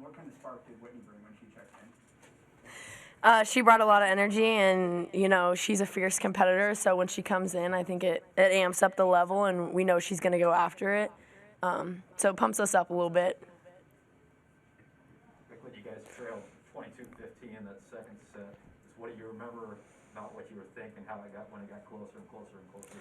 what kind of spark did Whitney bring when she checked in? She brought a lot of energy, and she's a fierce competitor. So when she comes in, I think it amps up the level, and we know she's going to go after it. So it pumps us up a little bit. Nicklin, you guys trailed 22-15 in that second set. What do you remember? Not what you were thinking, how it got when it got closer and closer and closer.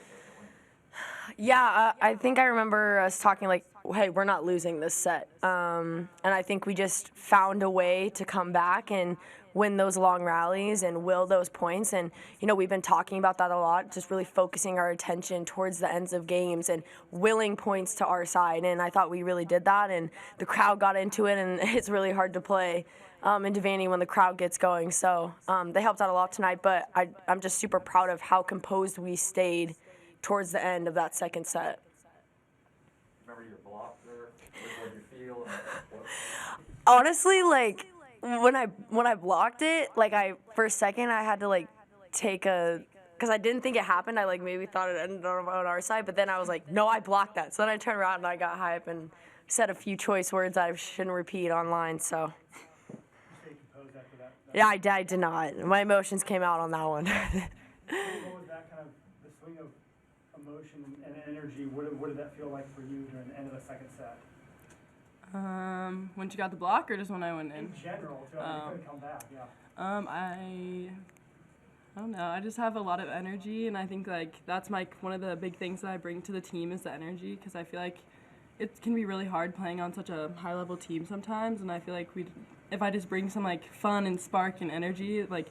Yeah, I think I remember us talking like, hey, we're not losing this set. And I think we just found a way to come back and win those long rallies and will those points. And, we've been talking about that a lot, just really focusing our attention towards the ends of games and willing points to our side. And I thought we really did that, and the crowd got into it, and it's really hard to play in Devaney when the crowd gets going. So they helped out a lot tonight, but I'm just super proud of how composed we stayed towards the end of that second set. Remember your block there? What did you feel? Honestly, like when I blocked it, like for a second I had to like take a, because I didn't think it happened. I like maybe thought it ended on our side, but then I was like, no, I blocked that. So then I turned around and I got hype and said a few choice words I shouldn't repeat online. So You stayed composed after that? yeah, I did not. My emotions came out on that one. What was that kind of the swing of emotion and energy? What did that feel like for you during the end of the second set? When she got the block, or just when I went in? In general, too. I mean, you couldn't come back, yeah. I don't know. I just have a lot of energy, and I think like that's one of the big things that I bring to the team is the energy, because I feel like it can be really hard playing on such a high-level team sometimes, and I feel like if I just bring some like fun and spark and energy, like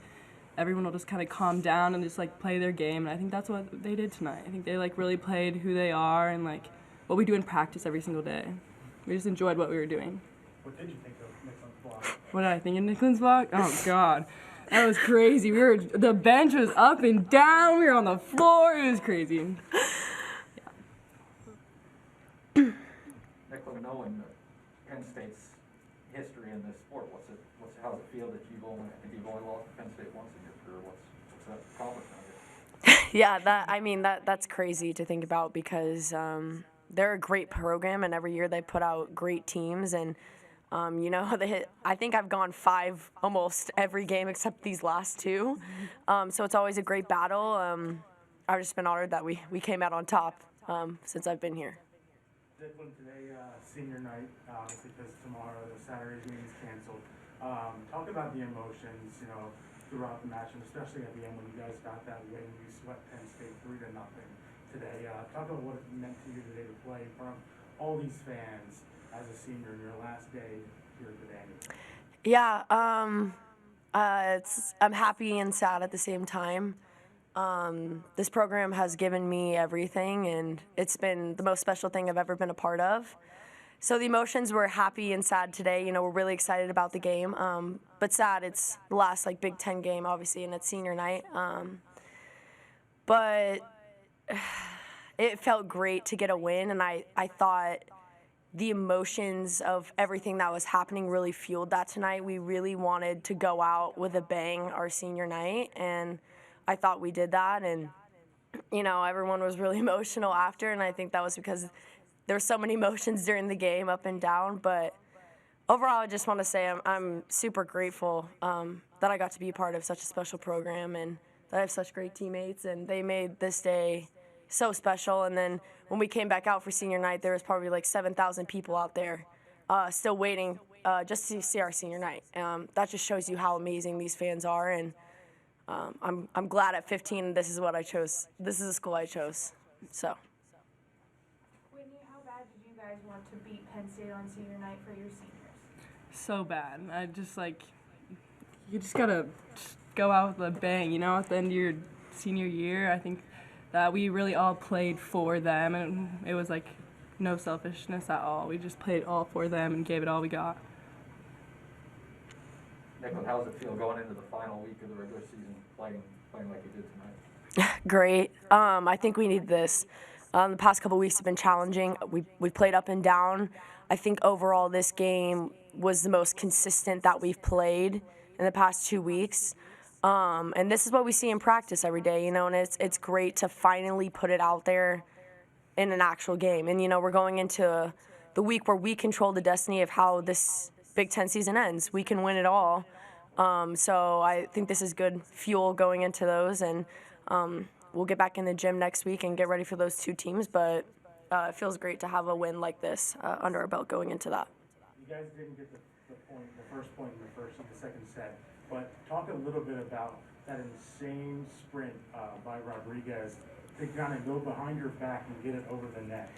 everyone will just kind of calm down and just like play their game, and I think that's what they did tonight. I think they like really played who they are and like what we do in practice every single day. We just enjoyed what we were doing. What did you think of Nicklin's block? What did I think of Nicklin's block? Oh God, that was crazy. The bench was up and down. We were on the floor. It was crazy. Nicklin, knowing Penn State's history in this sport, how does it feel that you've only lost to Penn State once in your career? What's that accomplishment? Yeah, that's crazy to think about, because they're a great program, and every year they put out great teams, and I think I've gone 5 almost every game except these last 2. So it's always a great battle. I've just been honored that we came out on top since I've been here. Nicklin, today, senior night, obviously, because tomorrow the Saturday's game is canceled. Talk about the emotions, throughout the match, and especially at the end when you guys got that win. You swept Penn State 3-0 today. Talk about what it meant to you today to play in front of all these fans as a senior in your last day here at Devaney. Yeah, I'm happy and sad at the same time. This program has given me everything, and it's been the most special thing I've ever been a part of. So the emotions were happy and sad today. We're really excited about the game, but sad. It's the last Big Ten game, obviously, and it's senior night. But it felt great to get a win, and I thought the emotions of everything that was happening really fueled that tonight. We really wanted to go out with a bang our senior night, and I thought we did that. And everyone was really emotional after, and I think that was because there were so many emotions during the game, up and down. But overall, I just want to say I'm super grateful that I got to be a part of such a special program, and that I have such great teammates, and they made this day so special. And then when we came back out for senior night, there was probably 7,000 people out there still waiting just to see our senior night. That just shows you how amazing these fans are, and I'm glad at 15 this is what I chose. This is the school I chose. So. Whitney, how bad did you guys want to beat Penn State on senior night for your seniors? So bad. I just you just gotta go out with a bang, at the end of your senior year. I think that we really all played for them, and it was no selfishness at all. We just played all for them and gave it all we got. Nicklin, how does it feel going into the final week of the regular season, playing like you did tonight? Great. I think we need this. The past couple weeks have been challenging. We played up and down. I think overall this game was the most consistent that we've played in the past 2 weeks. And this is what we see in practice every day, and it's great to finally put it out there in an actual game. And, we're going into the week where we control the destiny of how this Big Ten season ends. We can win it all. So I think this is good fuel going into those, and we'll get back in the gym next week and get ready for those two teams. But it feels great to have a win like this under our belt going into that. You guys didn't get the first point in the second set, but talk a little bit about that insane sprint by Rodriguez to kind of go behind your back and get it over the net.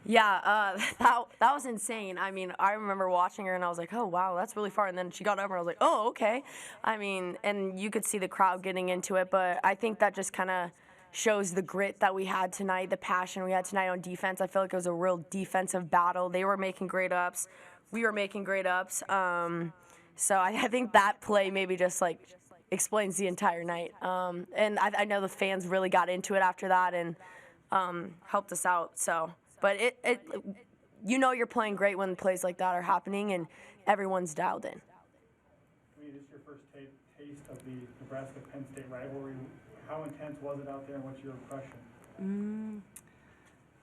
Yeah, that was insane. I mean, I remember watching her and I was like, oh, wow, that's really far. And then she got over and I was like, oh, okay. I mean, and you could see the crowd getting into it, but I think that just kind of shows the grit that we had tonight, the passion we had tonight on defense. I feel like it was a real defensive battle. They were making great ups. We were making great ups. So I think that play maybe just like explains the entire night. And I know the fans really got into it after that and helped us out. So. But you know you're playing great when plays like that are happening and everyone's dialed in. I mean, this is your first taste of the Nebraska-Penn State rivalry. How intense was it out there, and what's your impression?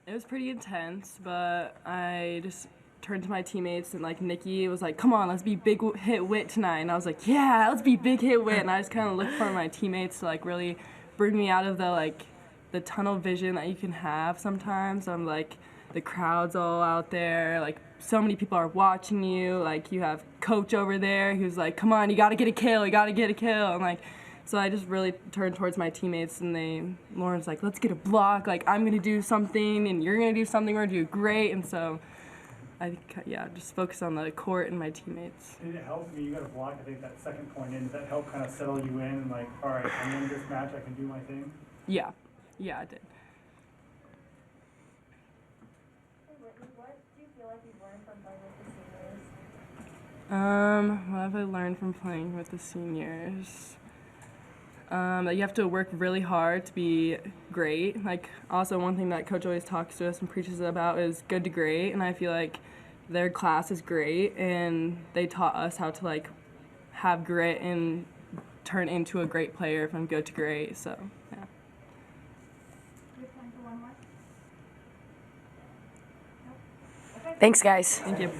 It was pretty intense, but I just turned to my teammates and like Nikki was like, come on, let's be big hit Whit tonight. And I was like, yeah, let's be big hit Whit. And I just kind of looked for my teammates to like really bring me out of the tunnel vision that you can have sometimes. I'm like, the crowd's all out there, like so many people are watching you, like you have coach over there who's like, come on, you gotta get a kill, I'm like, so I just really turned towards my teammates and Lauren's like, let's get a block, like I'm gonna do something and you're gonna do something, we're gonna do great. And so I think, yeah, just focus on the court and my teammates. Did it help? I mean, you got a block, I think that second point in, did that help kind of settle you in and like, all right, I'm in this match, I can do my thing? Yeah, I did. What do you feel like you've learned from playing with the seniors? What have I learned from playing with the seniors? That you have to work really hard to be great. Like, also one thing that Coach always talks to us and preaches about is good to great, and I feel like their class is great, and they taught us how to, like, have grit and turn into a great player from good to great, so, yeah. You have time for one more? Nope. Okay. Thanks, guys. Thank you.